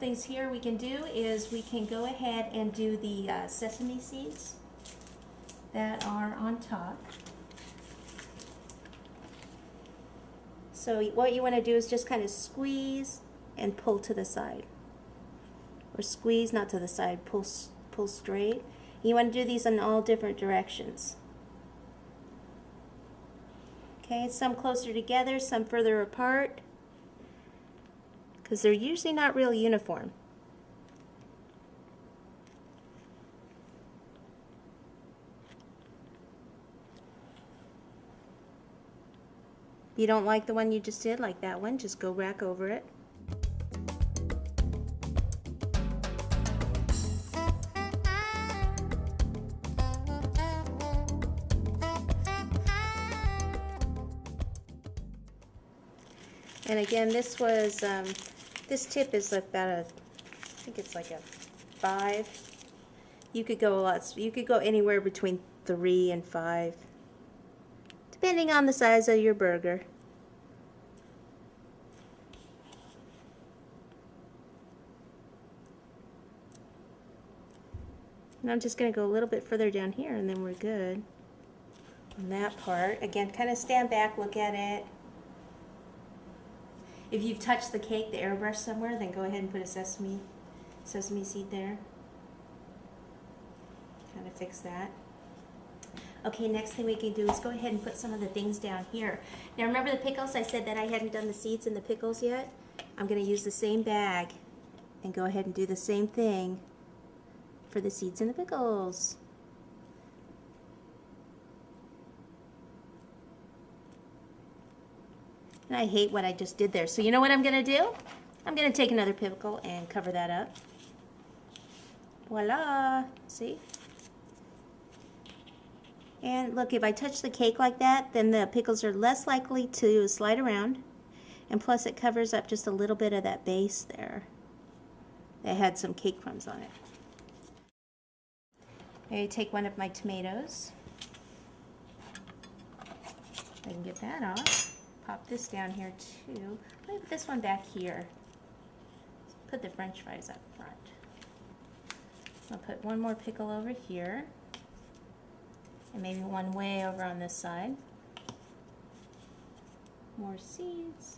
things here we can do is we can go ahead and do the sesame seeds that are on top. So what you want to do is just kind of squeeze and pull to the side. Or squeeze, not to the side, pull straight. You want to do these in all different directions. Okay, some closer together, some further apart, because they're usually not real uniform. If you don't like the one you just did, like that one, just go back over it. And again, this was, this tip is about I think it's like a 5. You could go you could go anywhere between 3 and 5, depending on the size of your burger. And I'm just going to go a little bit further down here, and then we're good on that part. Again, kind of stand back, look at it. If you've touched the cake, the airbrush somewhere, then go ahead and put a sesame seed there. Kind of fix that. Okay, next thing we can do is go ahead and put some of the things down here. Now remember the pickles? I said that I hadn't done the seeds and the pickles yet. I'm going to use the same bag and go ahead and do the same thing for the seeds and the pickles. And I hate what I just did there. So you know what I'm going to do? I'm going to take another pickle and cover that up. Voila! See? And look, if I touch the cake like that, then the pickles are less likely to slide around. And plus it covers up just a little bit of that base there that had some cake crumbs on it. I take one of my tomatoes. I can get that off. Pop this down here too. Let me put this one back here. Put the French fries up front. I'll put one more pickle over here. And maybe one way over on this side. More seeds.